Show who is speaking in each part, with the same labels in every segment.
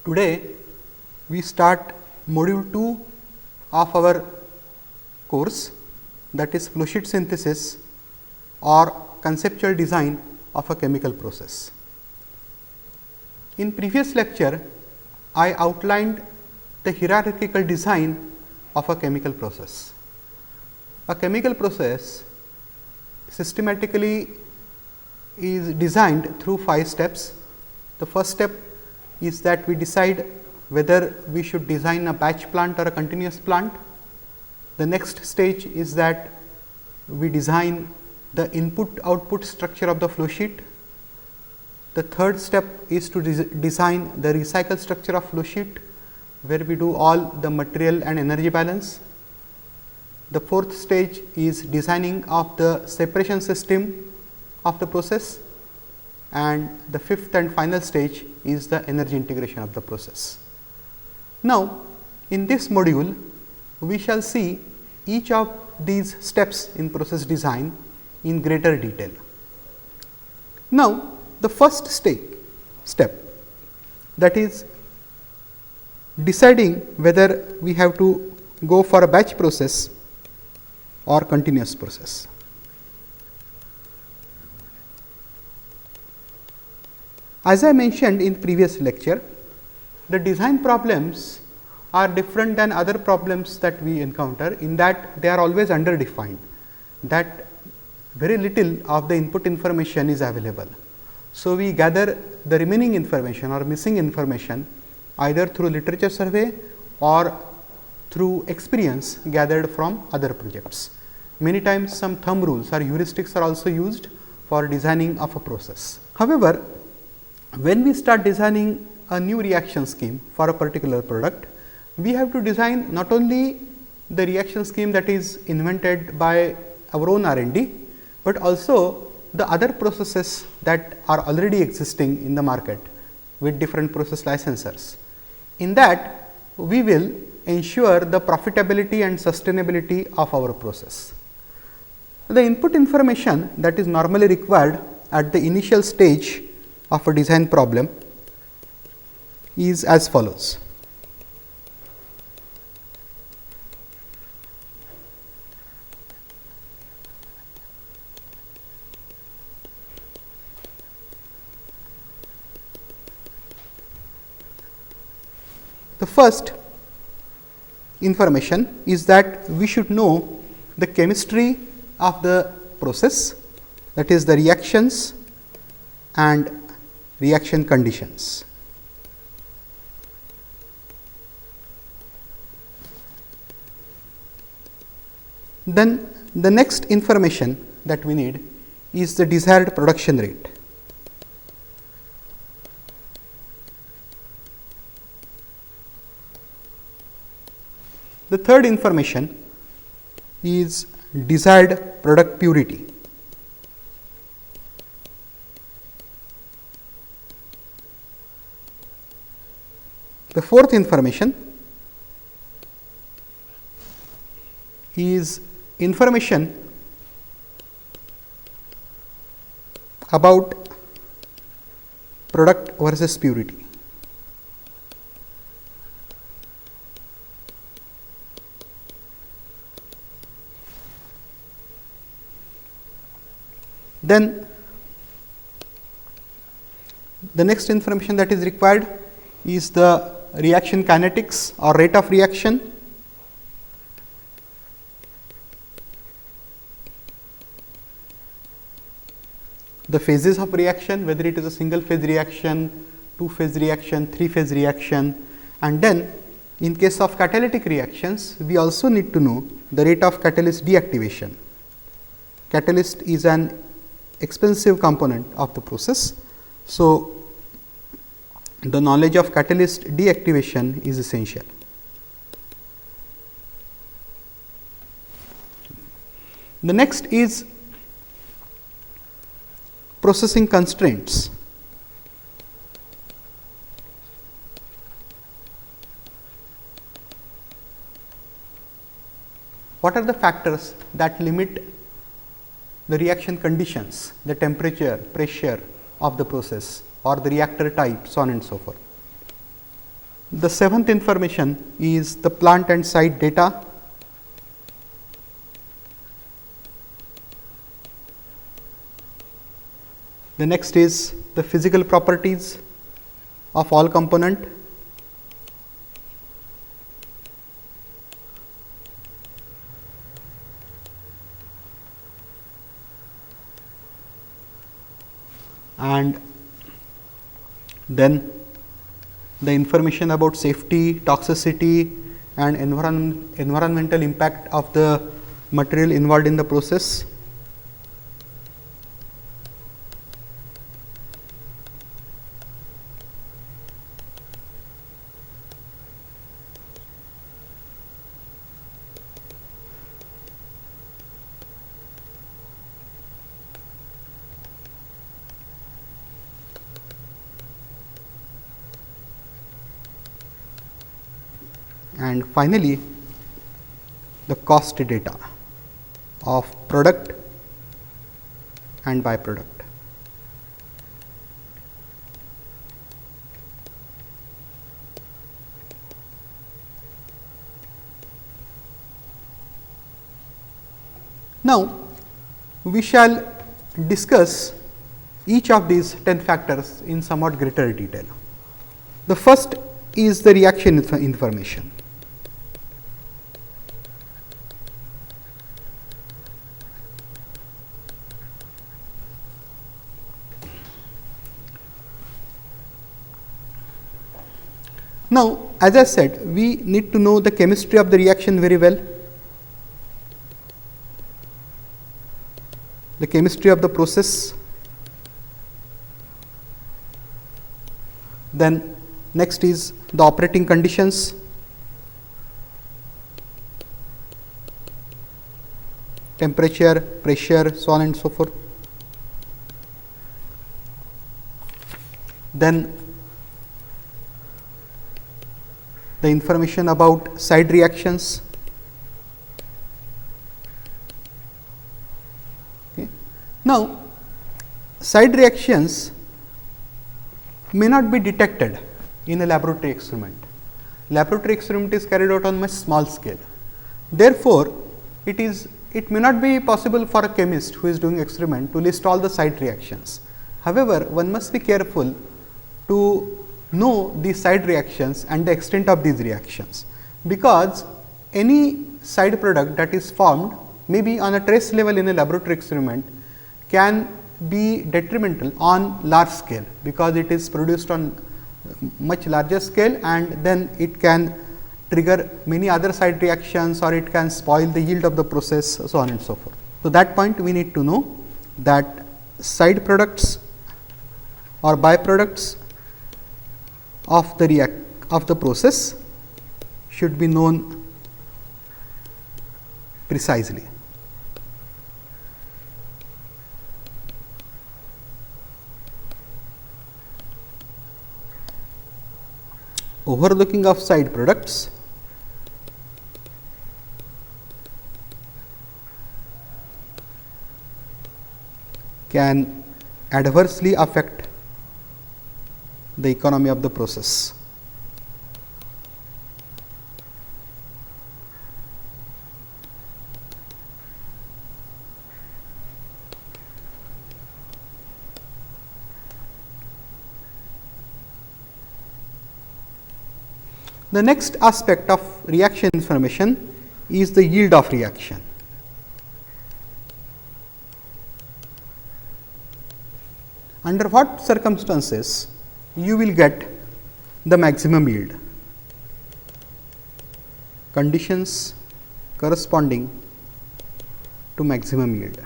Speaker 1: Today we start module 2 of our course, that is flowsheet synthesis or conceptual design of a chemical process. In previous lecture, I outlined the hierarchical design of a chemical process. A chemical process systematically is designed through 5 steps. The first step is that we decide whether we should design a batch plant or a continuous plant. The next stage is that we design the input output structure of the flow sheet. The third step is to design the recycle structure of flow sheet, where we do all the material and energy balance. The fourth stage is designing of the separation system of the process, and the fifth and final stage is the energy integration of the process. Now, in this module, we shall see each of these steps in process design in greater detail. Now, the first step, that is deciding whether we have to go for a batch process or continuous process. As I mentioned in previous lecture, the design problems are different than other problems that we encounter, in that they are always underdefined, that very little of the input information is available. So, we gather the remaining information or missing information either through literature survey or through experience gathered from other projects. Many times some thumb rules or heuristics are also used for designing of a process. However, when we start designing a new reaction scheme for a particular product, we have to design not only the reaction scheme that is invented by our own R&D, but also the other processes that are already existing in the market with different process licensors. In that, we will ensure the profitability and sustainability of our process. The input information that is normally required at the initial stage of a design problem is as follows. The first information is that we should know the chemistry of the process, that is the reactions and reaction conditions. Then the next information that we need is the desired production rate. The third information is desired product purity. The fourth information is information about product versus purity. Then the next information that is required is the reaction kinetics or rate of reaction. The phases of reaction, whether it is a single phase reaction, 2 phase reaction, 3 phase reaction, and then in case of catalytic reactions, we also need to know the rate of catalyst deactivation. Catalyst is an expensive component of the process. So, the knowledge of catalyst deactivation is essential. The next is processing constraints. What are the factors that limit the reaction conditions, the temperature, pressure of the process or the reactor type, so on and so forth. The seventh information is the plant and site data. The next is the physical properties of all component. And then the information about safety, toxicity and environmental impact of the material involved in the process. And finally, the cost data of product and byproduct. Now, we shall discuss each of these 10 factors in somewhat greater detail. The first is the reaction information. Now, as I said, we need to know the chemistry of the reaction very well, the chemistry of the process. Then next is the operating conditions, temperature, pressure, so on and so forth. Then the information about side reactions. Okay. Now, side reactions may not be detected in a laboratory experiment. Laboratory experiment is carried out on much small scale. Therefore, it may not be possible for a chemist who is doing experiment to list all the side reactions. However, one must be careful to know these side reactions and the extent of these reactions, because any side product that is formed maybe on a trace level in a laboratory experiment can be detrimental on large scale, because it is produced on much larger scale and then it can trigger many other side reactions, or it can spoil the yield of the process, so on and so forth. So, that point we need to know that side products or byproducts of the process should be known precisely. Overlooking of side products can adversely affect the economy of the process. The next aspect of reaction information is the yield of reaction. Under what circumstances you will get the maximum yield? Conditions corresponding to maximum yield.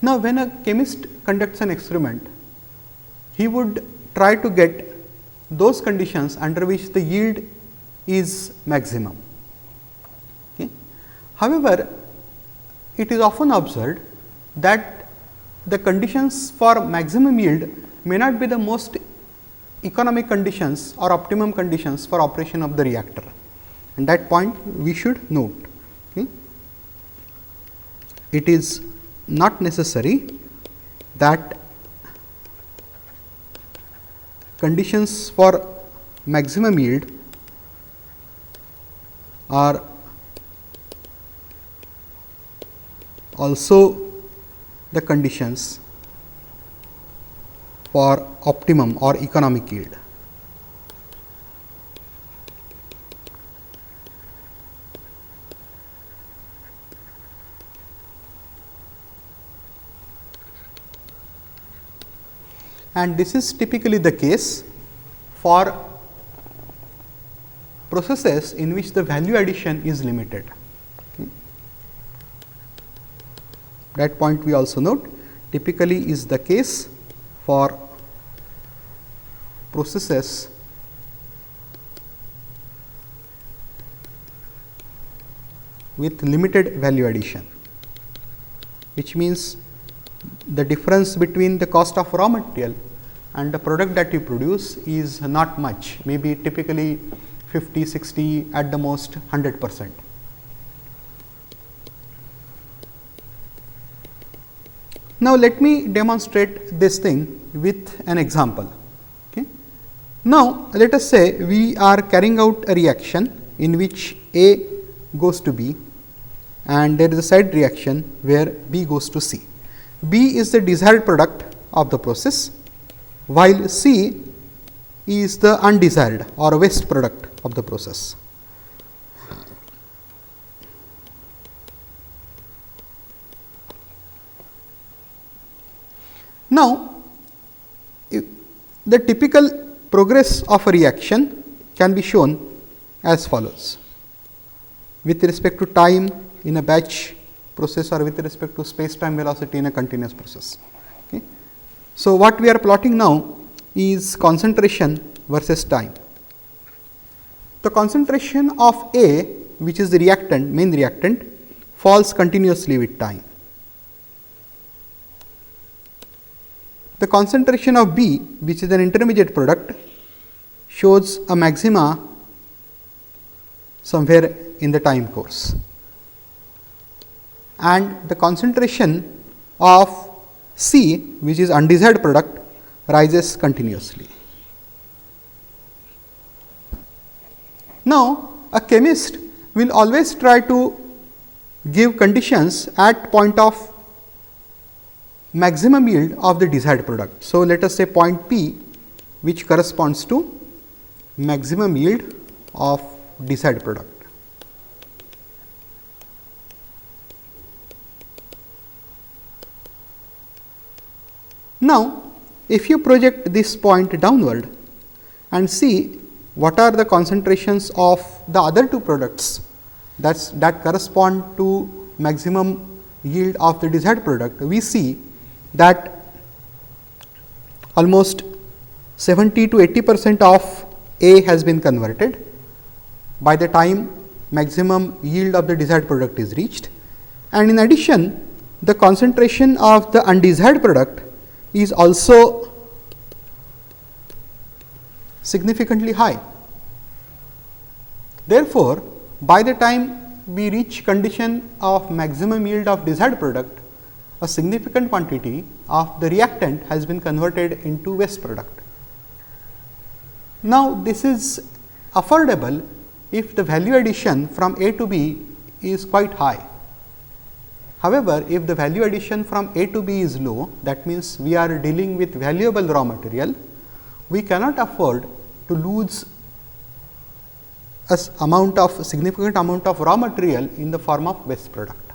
Speaker 1: Now, when a chemist conducts an experiment, he would try to get those conditions under which the yield is maximum. Okay. However, it is often observed that the conditions for maximum yield may not be the most economic conditions or optimum conditions for operation of the reactor. and that point we should note. Okay. It is not necessary that conditions for maximum yield are also the conditions for optimum or economic yield. And this is typically the case for processes in which the value addition is limited. Okay. That point we also note typically is the case for processes with limited value addition, which means the difference between the cost of raw material and the product that you produce is not much, maybe typically 50, 60, at the most 100%. Now, let me demonstrate this thing with an example. Okay. Now, let us say we are carrying out a reaction in which A goes to B and there is a side reaction where B goes to C. B is the desired product of the process, while C is the undesired or waste product of the process. Now, the typical progress of a reaction can be shown as follows with respect to time in a batch process or with respect to space time velocity in a continuous process. Okay. So, what we are plotting now is concentration versus time. The concentration of A, which is the reactant, main reactant, falls continuously with time. The concentration of B, which is an intermediate product, shows a maxima somewhere in the time course, and the concentration of C, which is undesired product, rises continuously. Now, a chemist will always try to give conditions at point of maximum yield of the desired product. So, let us say point P, which corresponds to maximum yield of desired product. Now, if you project this point downward and see what are the concentrations of the other two products that correspond to maximum yield of the desired product, we see that almost 70 to 80% of A has been converted by the time maximum yield of the desired product is reached, and in addition the concentration of the undesired product is also significantly high. Therefore, by the time we reach condition of maximum yield of desired product, a significant quantity of the reactant has been converted into waste product. Now, this is affordable if the value addition from A to B is quite high. However, if the value addition from A to B is low, that means we are dealing with valuable raw material, we cannot afford to lose a significant amount of raw material in the form of waste product.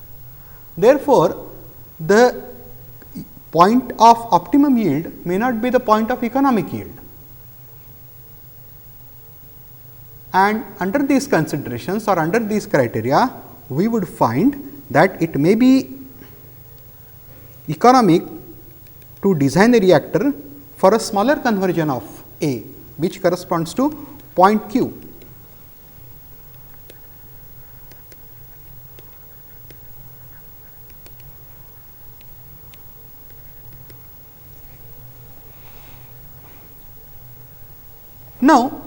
Speaker 1: Therefore, the point of optimum yield may not be the point of economic yield, and under these considerations or under these criteria, we would find that it may be economic to design a reactor for a smaller conversion of A, which corresponds to point Q. Now,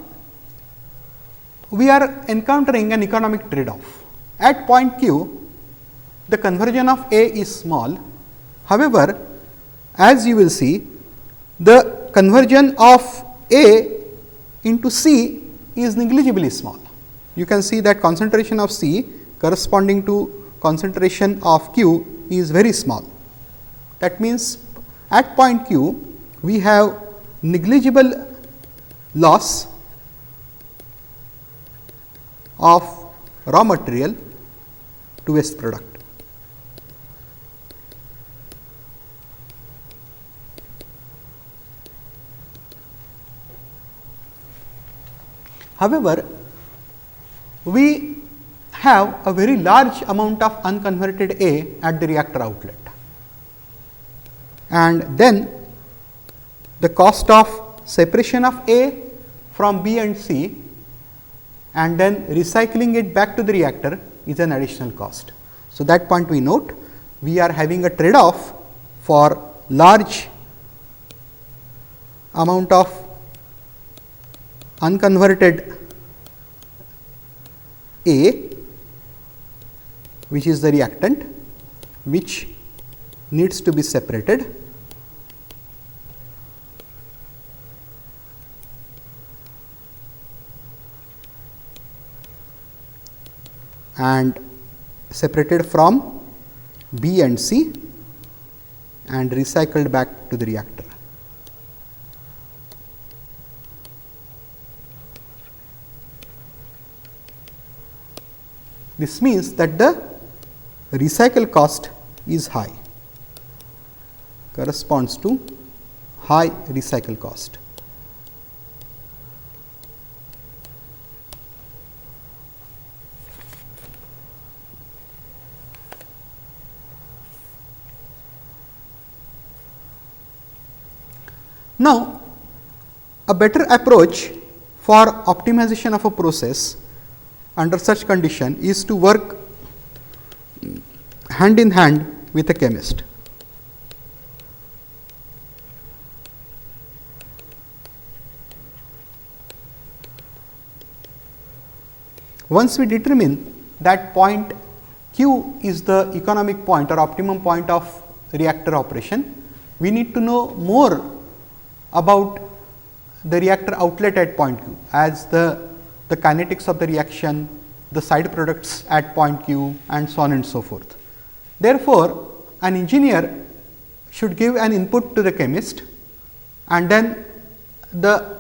Speaker 1: we are encountering an economic trade-off. At point Q, the conversion of A is small. However, as you will see, the conversion of A into C is negligibly small. You can see that concentration of C corresponding to concentration of Q is very small. That means, at point Q, we have negligible loss of raw material to waste product. However, we have a very large amount of unconverted A at the reactor outlet, and then the cost of separation of A from B and C and then recycling it back to the reactor is an additional cost. So, that point we note, we are having a trade off for large amount of unconverted A, which is the reactant, which needs to be separated, and separated from B and C and recycled back to the reactor. This means that the recycle cost is high, corresponds to high recycle cost. Now, a better approach for optimization of a process under such condition is to work hand in hand with a chemist. Once we determine that point Q is the economic point or optimum point of reactor operation, we need to know more about the reactor outlet at point Q, as the kinetics of the reaction, the side products at point Q, and so on and so forth. Therefore, an engineer should give an input to the chemist, and then the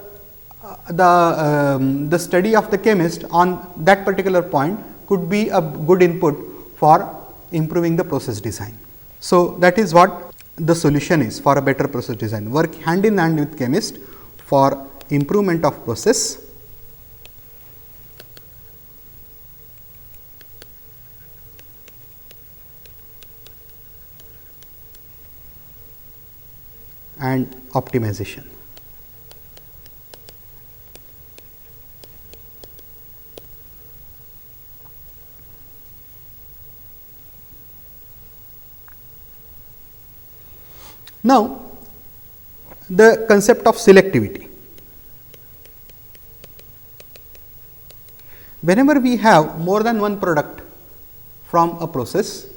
Speaker 1: study of the chemist on that particular point could be a good input for improving the process design. So, that is what the solution is for a better process design: work hand in hand with chemist for improvement of process and optimization. Now, the concept of selectivity. Whenever we have more than one product from a process,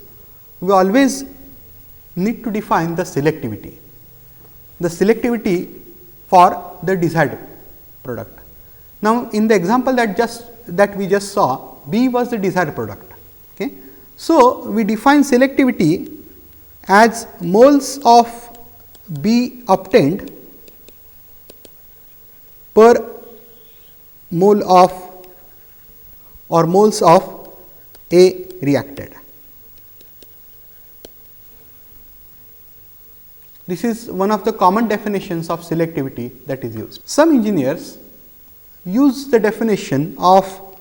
Speaker 1: we always need to define the selectivity for the desired product. Now, in the example that we just saw, B was the desired product. Okay. So, we define selectivity as moles of B obtained per mole of or moles of A reacted. This is one of the common definitions of selectivity that is used. Some engineers use the definition of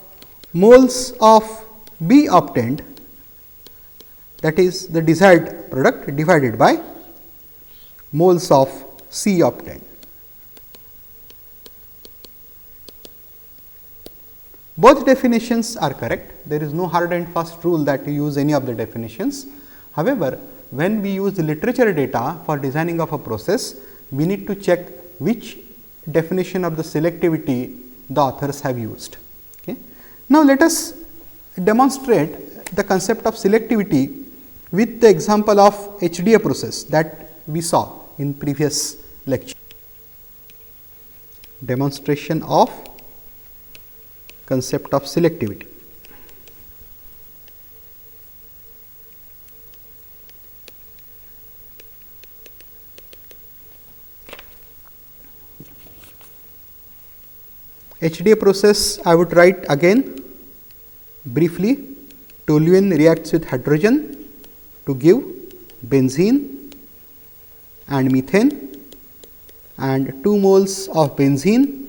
Speaker 1: moles of B obtained, that is the desired product, divided by moles of C obtained. Both definitions are correct. There is no hard and fast rule that you use any of the definitions. However, when we use literature data for designing of a process, we need to check which definition of the selectivity the authors have used. Okay. Now, let us demonstrate the concept of selectivity with the example of HDA process that we saw in previous lecture. Demonstration of concept of selectivity. HDA process, I would write again briefly. Toluene reacts with hydrogen to give benzene and methane, and 2 moles of benzene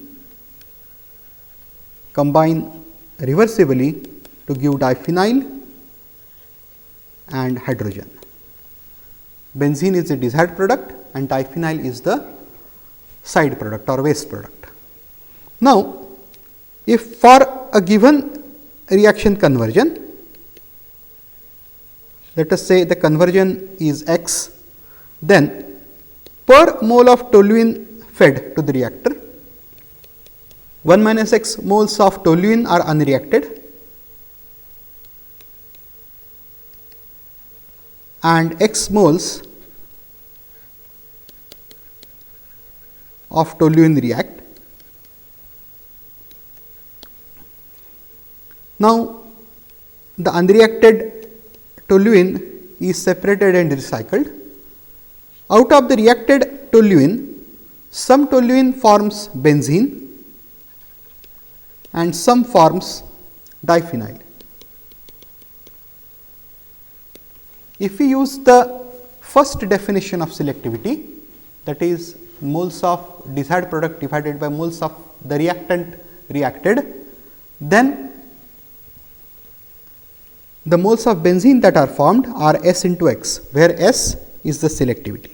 Speaker 1: combine reversibly to give diphenyl and hydrogen. Benzene is the desired product and diphenyl is the side product or waste product. Now, if for a given reaction conversion, let us say the conversion is X, then per mole of toluene fed to the reactor, 1 minus X moles of toluene are unreacted and X moles of toluene react. Now, the unreacted toluene is separated and recycled. Out of the reacted toluene, some toluene forms benzene and some forms diphenyl. If we use the first definition of selectivity, that is moles of desired product divided by moles of the reactant reacted, then the moles of benzene that are formed are S into X, where S is the selectivity.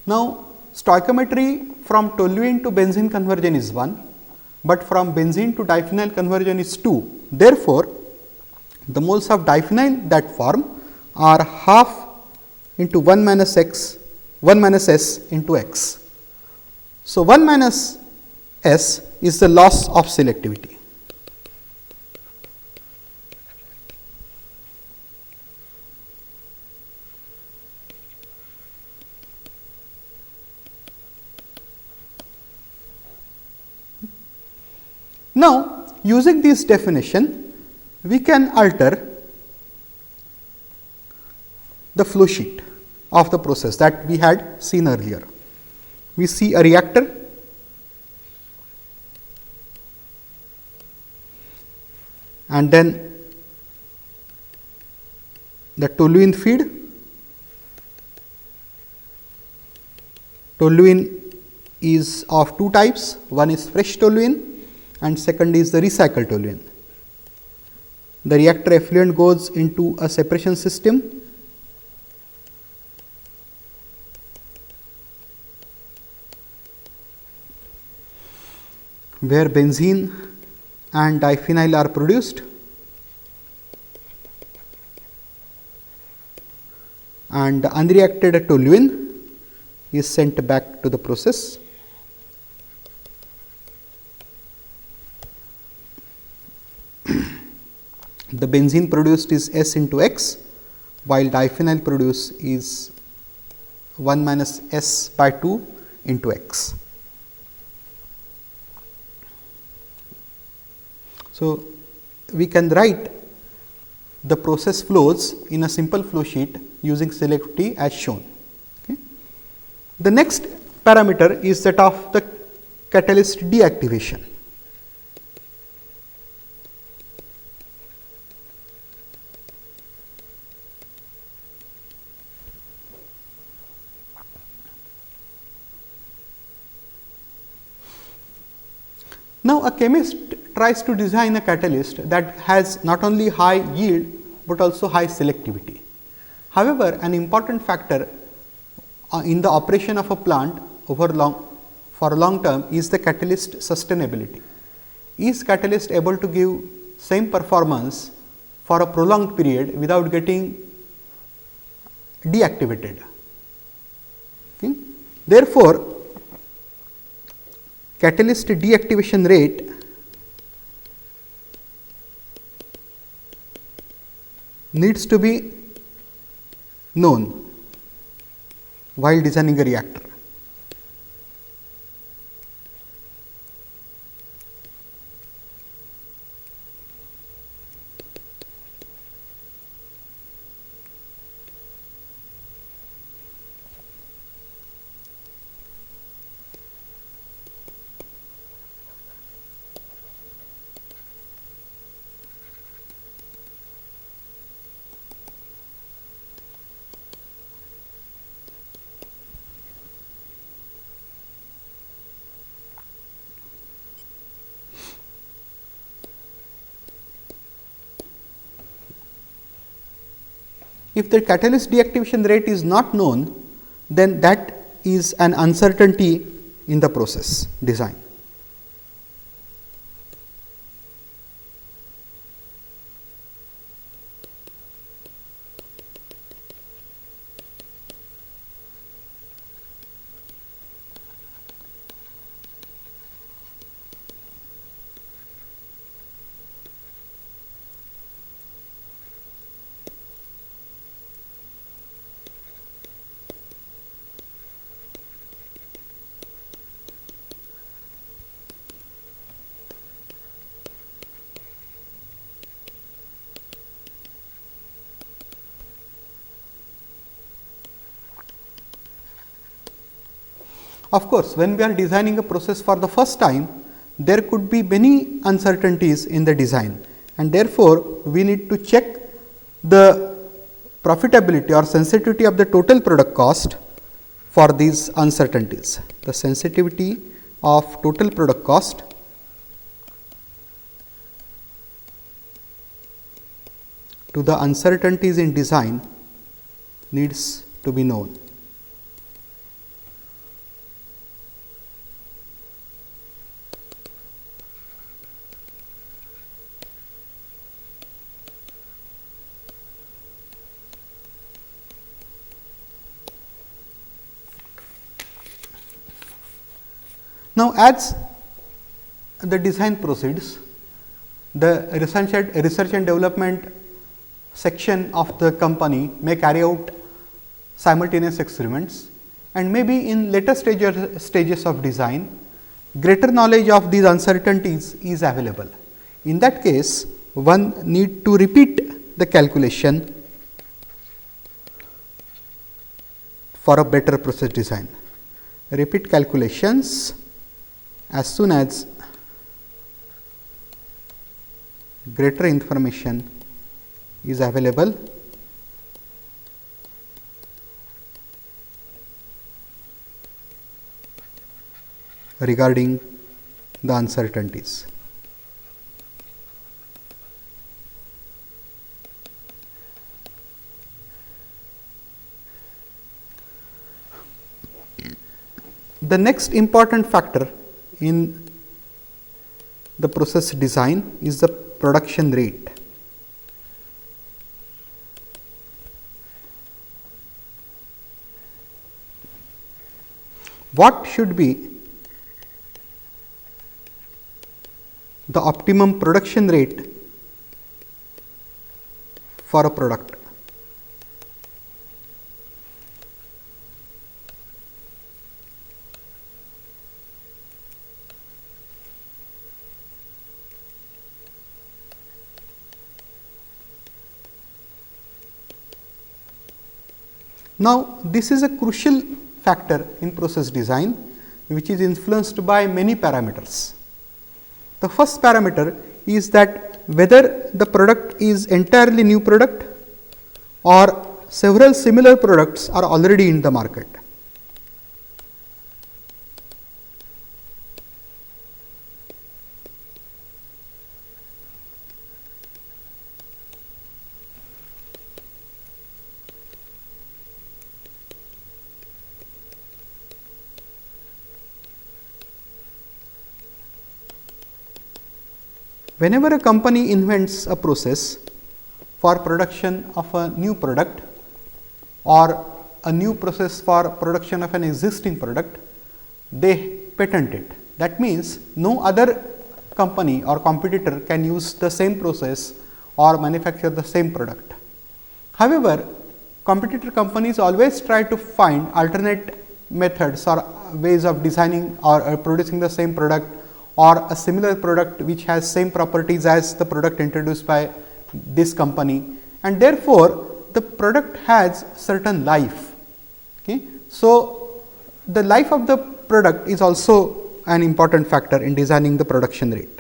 Speaker 1: Now, stoichiometry from toluene to benzene conversion is 1, but from benzene to diphenyl conversion is 2. Therefore, the moles of diphenyl that form are half into 1 minus X, 1 minus S into X. So, 1 minus S is the loss of selectivity. Now, using this definition, we can alter the flow sheet of the process that we had seen earlier. We see a reactor and then the toluene feed. Toluene is of 2 types, one is fresh toluene and second is the recycled toluene. The reactor effluent goes into a separation system where benzene and diphenyl are produced and the unreacted toluene is sent back to the process. The benzene produced is S into X, while diphenyl produced is 1 minus S by 2 into X. So, we can write the process flows in a simple flow sheet using selectivity as shown. Okay. The next parameter is that of the catalyst deactivation. Now, a chemist tries to design a catalyst that has not only high yield, but also high selectivity. However, an important factor in the operation of a plant for long term is the catalyst sustainability. Is catalyst able to give same performance for a prolonged period without getting deactivated? Okay. Therefore, catalyst deactivation rate needs to be known while designing a reactor. If the catalyst deactivation rate is not known, then that is an uncertainty in the process design. Of course, when we are designing a process for the first time, there could be many uncertainties in the design, and therefore, we need to check the profitability or sensitivity of the total product cost for these uncertainties. The sensitivity of total product cost to the uncertainties in design needs to be known. Now, as the design proceeds, the research and development section of the company may carry out simultaneous experiments, and maybe in later stages of design, greater knowledge of these uncertainties is available. In that case, one need to repeat the calculation for a better process design. Repeat calculations as soon as greater information is available regarding the uncertainties. The next important factor in the process design is the production rate. What should be the optimum production rate for a product? Now, this is a crucial factor in process design, which is influenced by many parameters. The first parameter is that whether the product is entirely new product or several similar products are already in the market. Whenever a company invents a process for production of a new product or a new process for production of an existing product, they patent it. That means, no other company or competitor can use the same process or manufacture the same product. However, competitor companies always try to find alternate methods or ways of designing or producing the same product or a similar product which has same properties as the product introduced by this company, and therefore, the product has certain life. Okay. So, the life of the product is also an important factor in designing the production rate.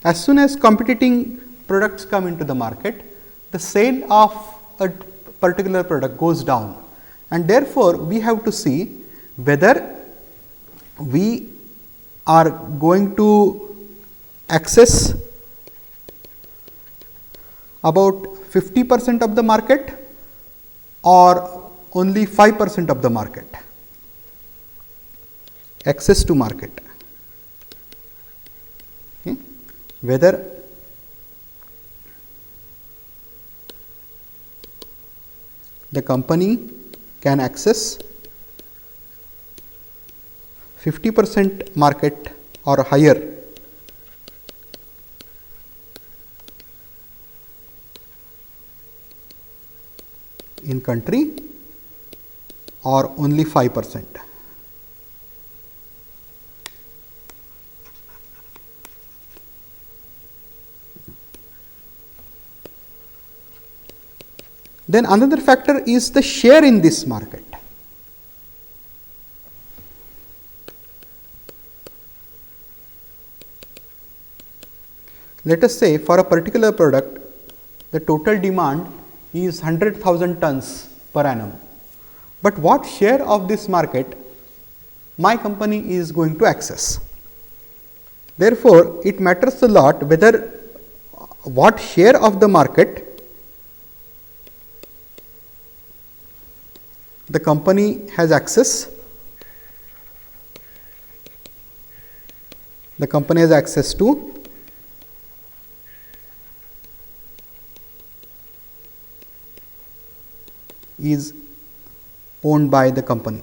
Speaker 1: As soon as competing products come into the market, the sale of a particular product goes down, and therefore, we have to see whether we are going to access about 50% of the market or only 5% of the market. Access to market. Okay. Whether the company can access 50% market or higher in country or only 5%. Then another factor is the share in this market. Let us say for a particular product, the total demand is 100,000 tons per annum, but what share of this market my company is going to access. Therefore, it matters a lot whether what share of the market the company has access. The company has access to is owned by the company.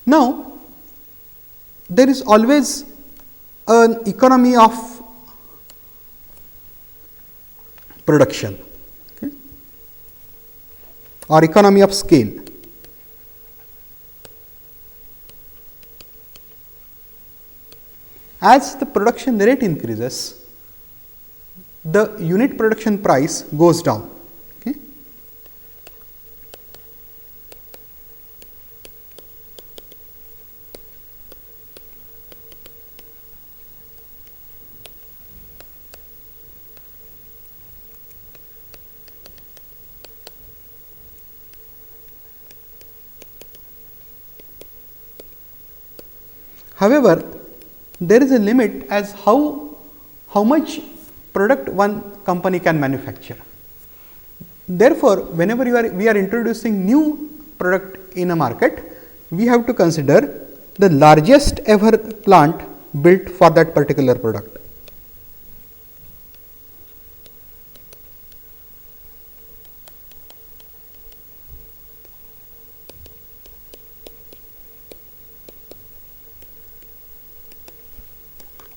Speaker 1: Now, there is always an economy of production, okay, or economy of scale. As the production rate increases, the unit production price goes down. Okay. However, there is a limit as how much product one company can manufacture. Therefore, whenever we are introducing new product in a market, we have to consider the largest ever plant built for that particular product.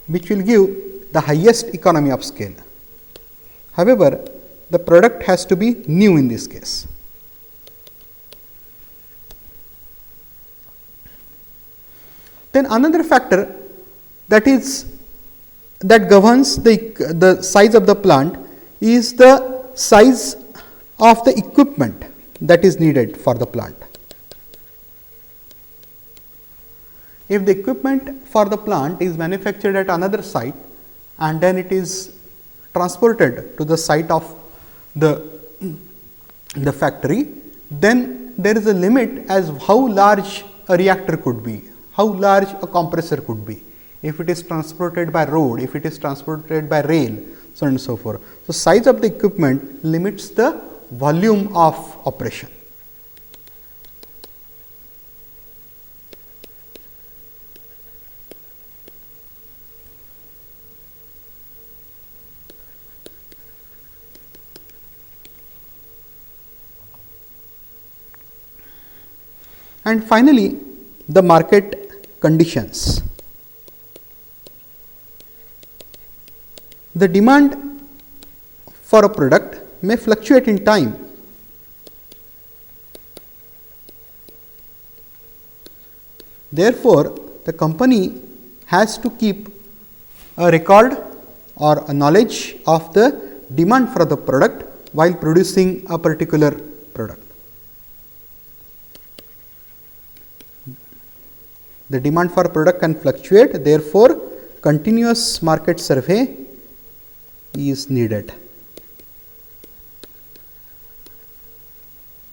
Speaker 1: Which will give the highest economy of scale. However, the product has to be new in this case. Then another factor that governs the size of the plant is the size of the equipment that is needed for the plant. If the equipment for the plant is manufactured at another site and then it is transported to the site of the factory, then there is a limit as how large a reactor could be, how large a compressor could be, if it is transported by road, if it is transported by rail, so on and so forth. So, size of the equipment limits the volume of operation. And finally, the market conditions. The demand for a product may fluctuate in time. Therefore, the company has to keep a record or a knowledge of the demand for the product while producing a particular product. The demand for a product can fluctuate, therefore, continuous market survey is needed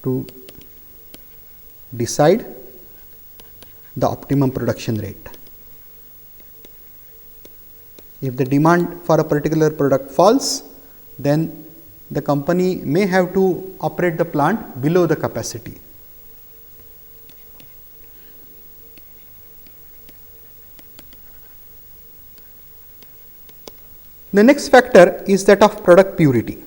Speaker 1: to decide the optimum production rate. If the demand for a particular product falls, then the company may have to operate the plant below the capacity. The next factor is that of product purity.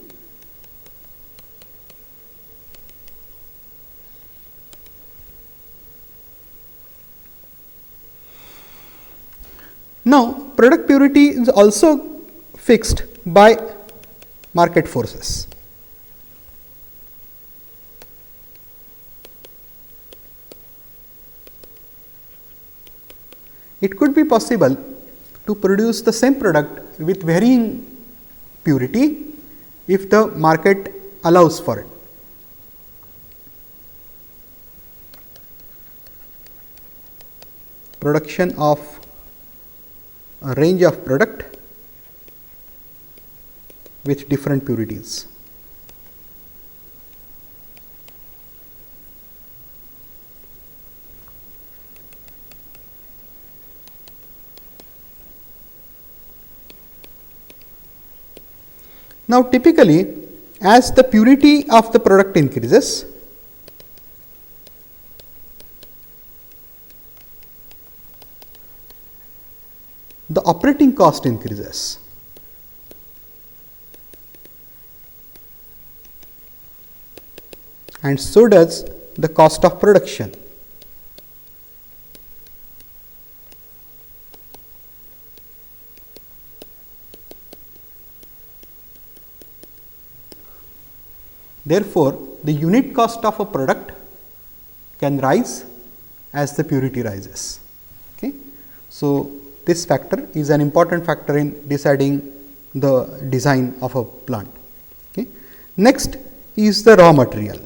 Speaker 1: Now, product purity is also fixed by market forces. It could be possible to produce the same product with varying purity if the market allows for it. Production of a range of product with different purities. Now, typically, as the purity of the product increases, the operating cost increases. And so does the cost of production. Therefore, the unit cost of a product can rise as the purity rises. Okay. So, this factor is an important factor in deciding the design of a plant. Okay. Next is the raw material.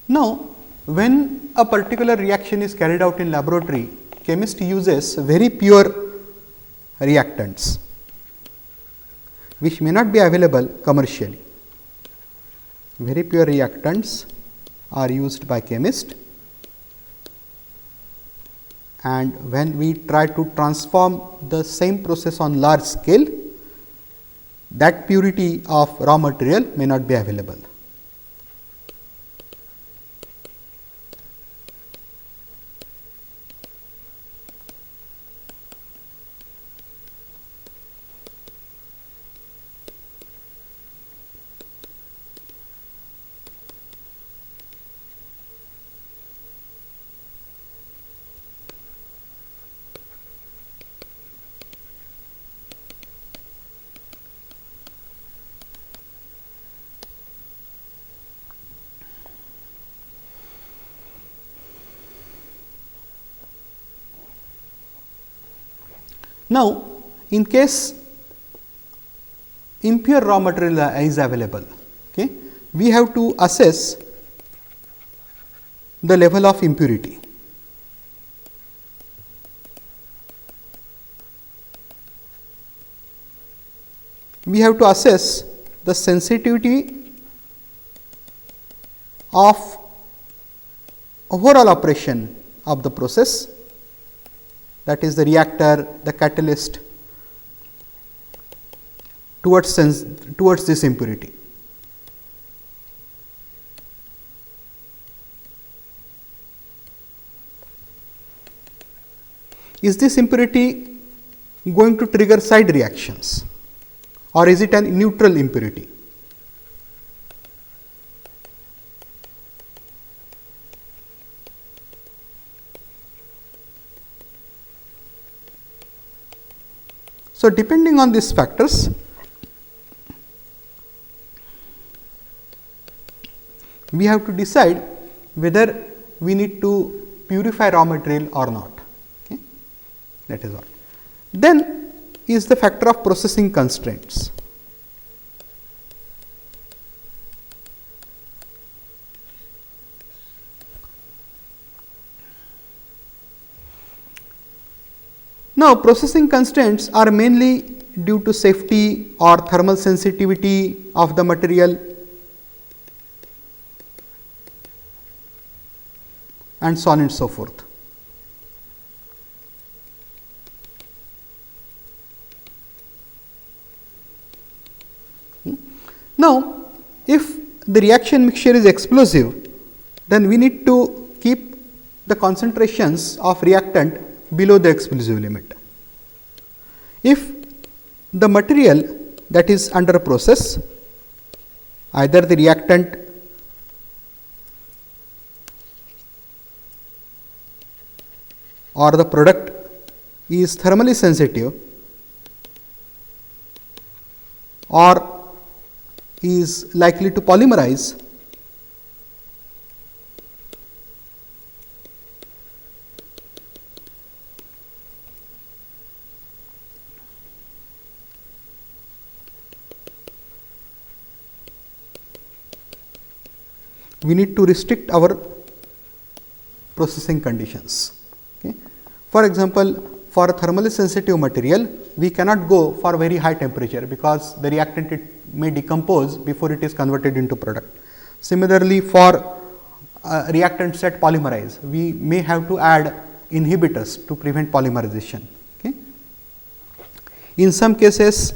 Speaker 1: Now, when a particular reaction is carried out in laboratory, chemist uses very pure reactants which may not be available commercially. Very pure reactants are used by chemist, and when we try to transform the same process on large scale, that purity of raw material may not be available. Now, in case impure raw material is available, okay, we have to assess the level of impurity. We have to assess the sensitivity of overall operation of the process, that is the reactor, the catalyst, towards this impurity. Is this impurity going to trigger side reactions, or is it a neutral impurity? So, depending on these factors, we have to decide whether we need to purify raw material or not. Okay. That is all. Then is the factor of processing constraints. Now, processing constraints are mainly due to safety or thermal sensitivity of the material and so on and so forth. Now, if the reaction mixture is explosive, then we need to keep the concentrations of reactant below the explosive limit. If the material that is under process, either the reactant or the product is thermally sensitive or is likely to polymerize, we need to restrict our processing conditions. Okay. For example, for a thermally sensitive material, we cannot go for very high temperature because the reactant it may decompose before it is converted into product. Similarly, for reactants that polymerize, we may have to add inhibitors to prevent polymerization. Okay. In some cases,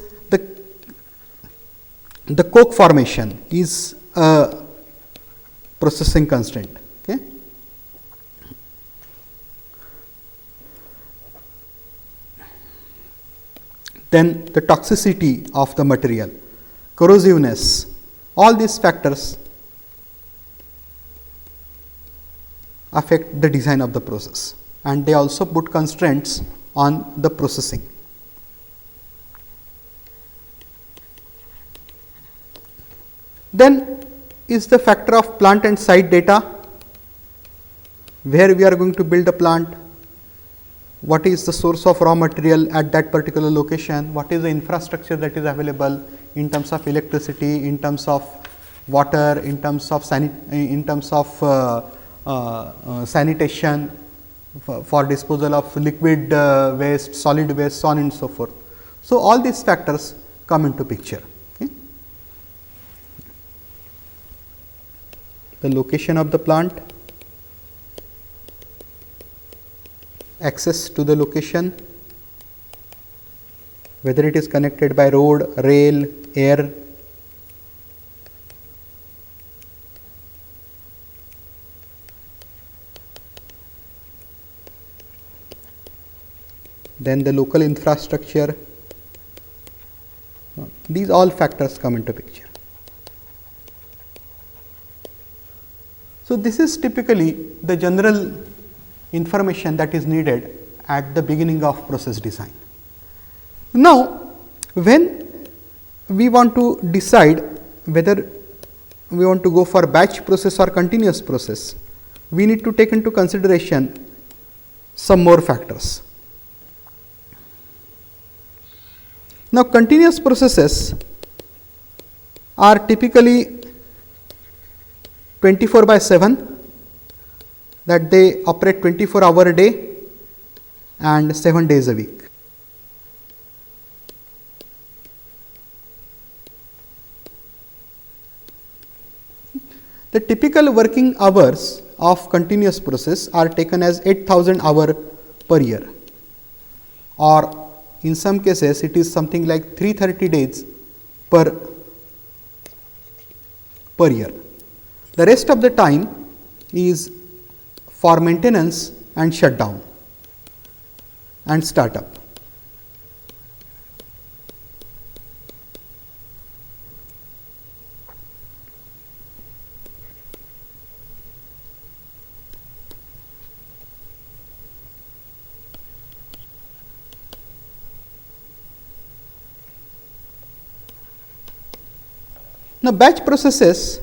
Speaker 1: the coke formation is a processing constraint. Okay. Then the toxicity of the material, corrosiveness, all these factors affect the design of the process, and they also put constraints on the processing. Then is the factor of plant and site data, where we are going to build a plant, what is the source of raw material at that particular location, what is the infrastructure that is available in terms of electricity, in terms of water, in terms of sanitation for disposal of liquid waste, solid waste, so on and so forth. So, all these factors come into picture. Okay. The location of the plant, access to the location, whether it is connected by road, rail, air, then the local infrastructure, these all factors come into picture. So, this is typically the general information that is needed at the beginning of process design. Now, when we want to decide whether we want to go for batch process or continuous process, we need to take into consideration some more factors. Now, continuous processes are typically 24/7, that they operate 24 hours a day and 7 days a week. The typical working hours of continuous process are taken as 8,000 hours per year, or in some cases it is something like 330 days per year. The rest of the time is for maintenance and shutdown and startup. Now, batch processes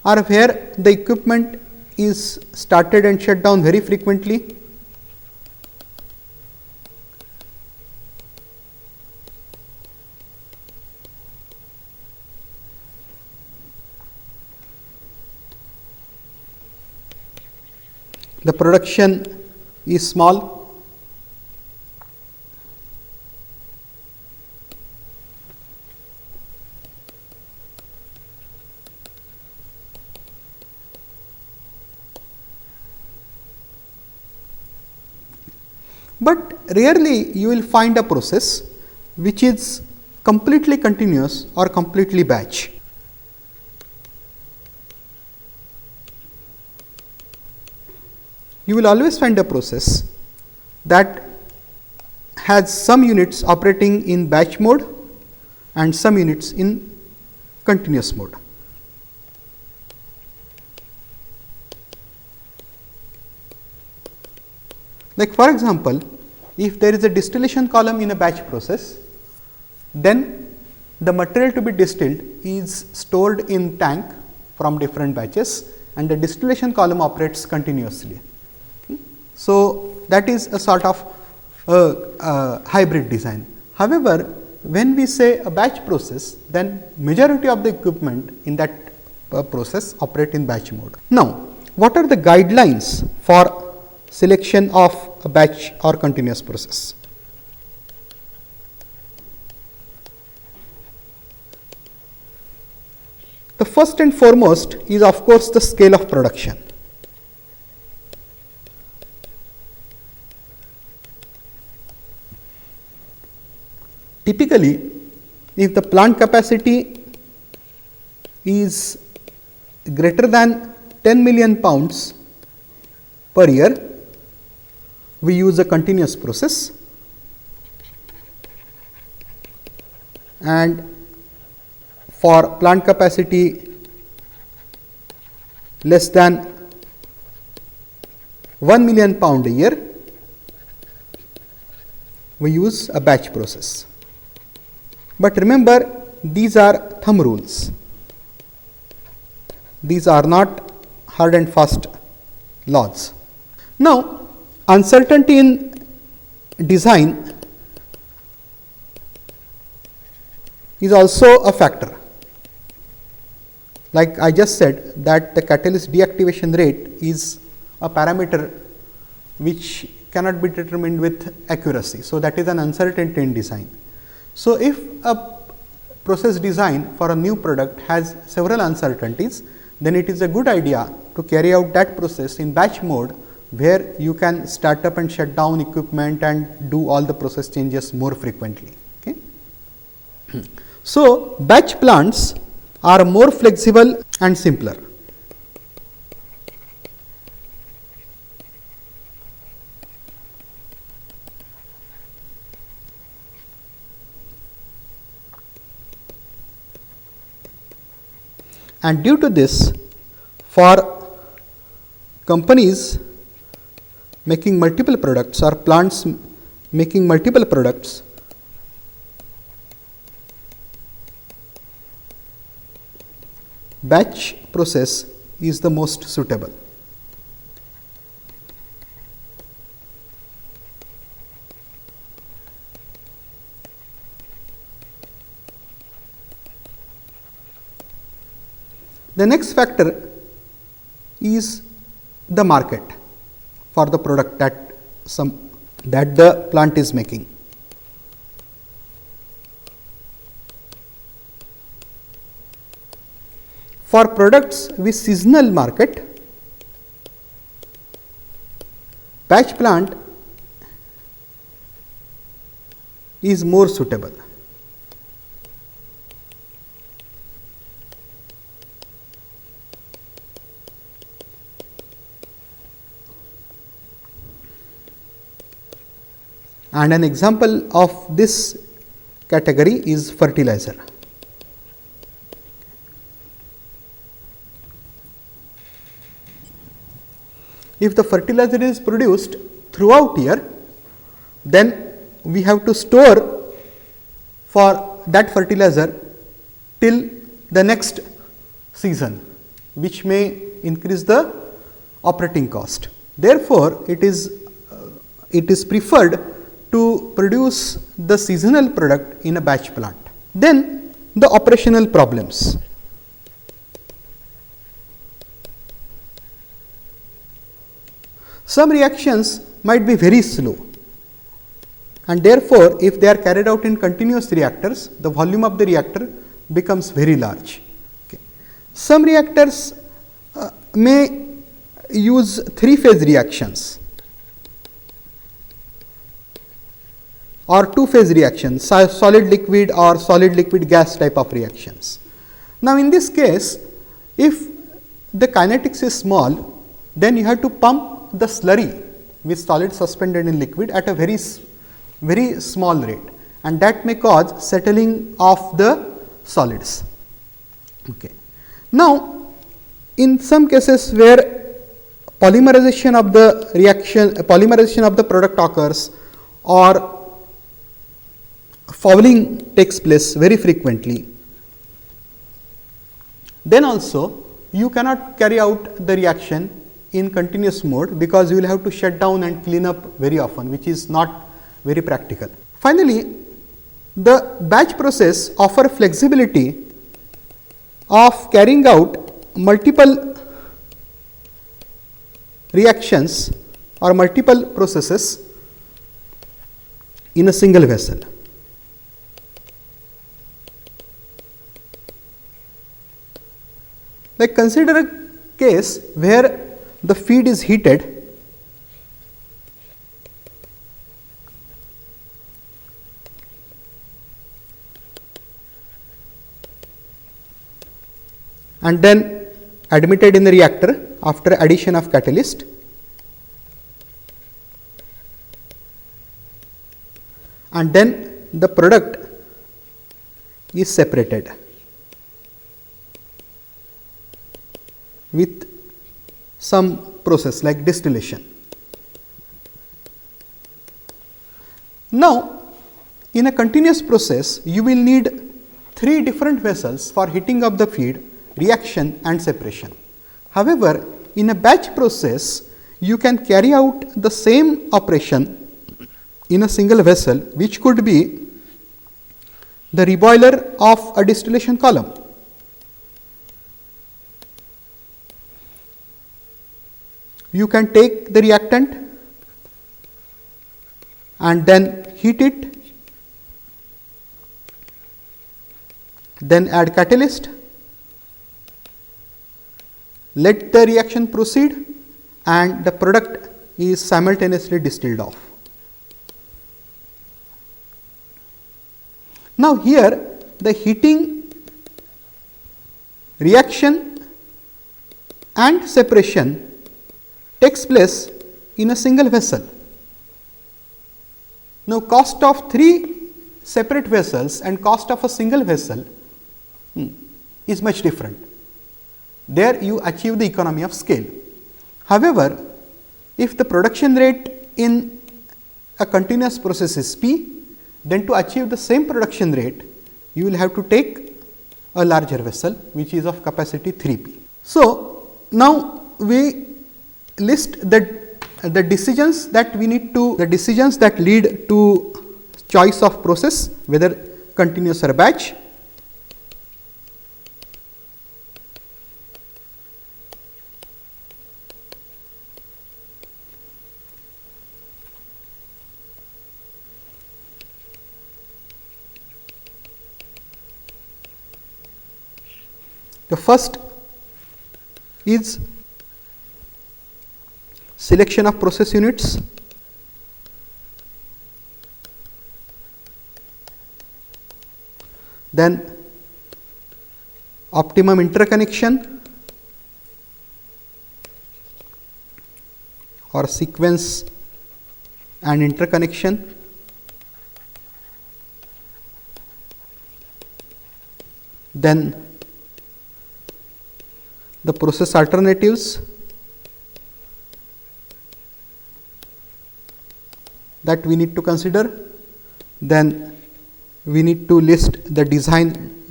Speaker 1: are where the equipment is started and shut down very frequently. The production is small. But rarely you will find a process which is completely continuous or completely batch. You will always find a process that has some units operating in batch mode and some units in continuous mode. Like for example, if there is a distillation column in a batch process, then the material to be distilled is stored in tank from different batches and the distillation column operates continuously. So, that is a sort of hybrid design. However, when we say a batch process, then majority of the equipment in that process operate in batch mode. Now, what are the guidelines for selection of a batch or continuous process? The first and foremost is of course the scale of production. Typically, if the plant capacity is greater than 10 million pounds per year, we use a continuous process, and for plant capacity less than 1 million pound a year, we use a batch process. But remember, these are thumb rules. These are not hard and fast laws. Now, uncertainty in design is also a factor. Like I just said, that the catalyst deactivation rate is a parameter which cannot be determined with accuracy. So, that is an uncertainty in design. So, if a process design for a new product has several uncertainties, then it is a good idea to carry out that process in batch mode, where you can start up and shut down equipment and do all the process changes more frequently. Okay. So, batch plants are more flexible and simpler. And due to this, for companies making multiple products or plants making multiple products, batch process is the most suitable. The next factor is the market for the product that the plant is making. For products with seasonal market, batch plant is more suitable. And an example of this category is fertilizer. If the fertilizer is produced throughout year, then we have to store for that fertilizer till the next season, which may increase the operating cost. Therefore, it is preferred to produce the seasonal product in a batch plant. Then the operational problems. Some reactions might be very slow, and therefore, if they are carried out in continuous reactors, the volume of the reactor becomes very large. Okay. Some reactors may use 3-phase reactions or 2-phase reactions, solid liquid or solid liquid gas type of reactions. Now, in this case, if the kinetics is small, then you have to pump the slurry with solid suspended in liquid at a very small rate, and that may cause settling of the solids. Okay. Now, in some cases where polymerization of the reaction, polymerization of the product occurs, or fouling takes place very frequently, then also you cannot carry out the reaction in continuous mode, because you will have to shut down and clean up very often, which is not very practical. Finally, the batch process offers flexibility of carrying out multiple reactions or multiple processes in a single vessel. Like, consider a case where the feed is heated and then admitted in the reactor after addition of catalyst, and then the product is separated with some process like distillation. Now, in a continuous process, you will need 3 different vessels for heating up the feed, reaction and separation. However, in a batch process, you can carry out the same operation in a single vessel, which could be the reboiler of a distillation column. You can take the reactant and then heat it, then add catalyst, let the reaction proceed, and the product is simultaneously distilled off. Now, here the heating, reaction and separation takes place in a single vessel. Now, cost of 3 separate vessels and cost of a single vessel is much different. There you achieve the economy of scale. However, if the production rate in a continuous process is P, then to achieve the same production rate, you will have to take a larger vessel, which is of capacity 3P. So, now we list the decisions that we need to, the decisions that lead to choice of process, whether continuous or batch. The first is selection of process units, then optimum interconnection or sequence and interconnection, then the process alternatives that we need to consider, then we need to list the design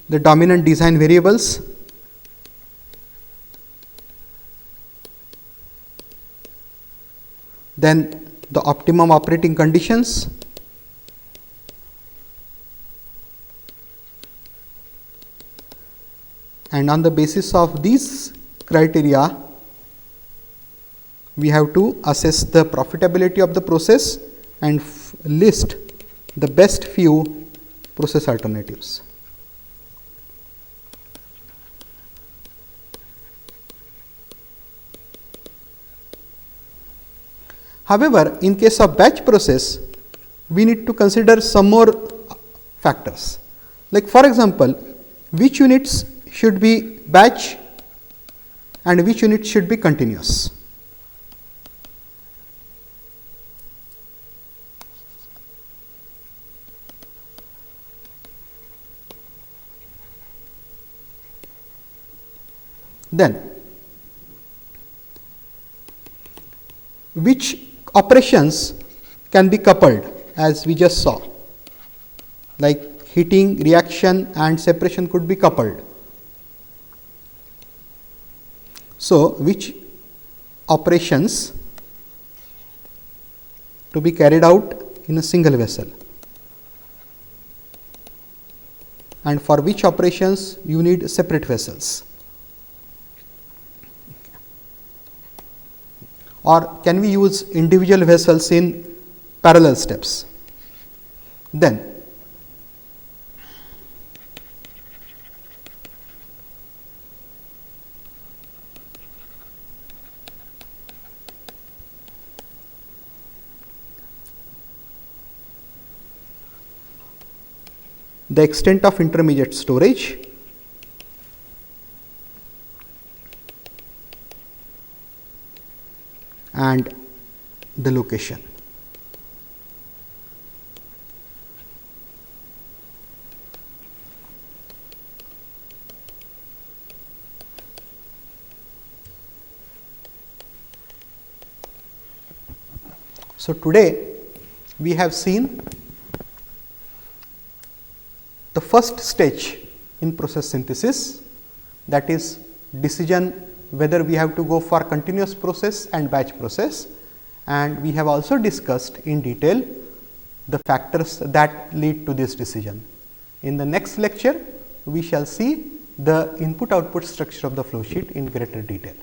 Speaker 1: the dominant design variables, then the optimum operating conditions, and on the basis of these criteria we have to assess the profitability of the process and list the best few process alternatives. However, in case of batch process, we need to consider some more factors. Like for example, which units should be batch and which units should be continuous. Then, which operations can be coupled, as we just saw, like heating, reaction and separation could be coupled. So, which operations to be carried out in a single vessel, and for which operations you need separate vessels. Or can we use individual vessels in parallel steps? Then, the extent of intermediate storage, and the location. So, today we have seen the first stage in process synthesis, that is decision whether we have to go for continuous process and batch process, and we have also discussed in detail the factors that lead to this decision. In the next lecture, we shall see the input output structure of the flow sheet in greater detail.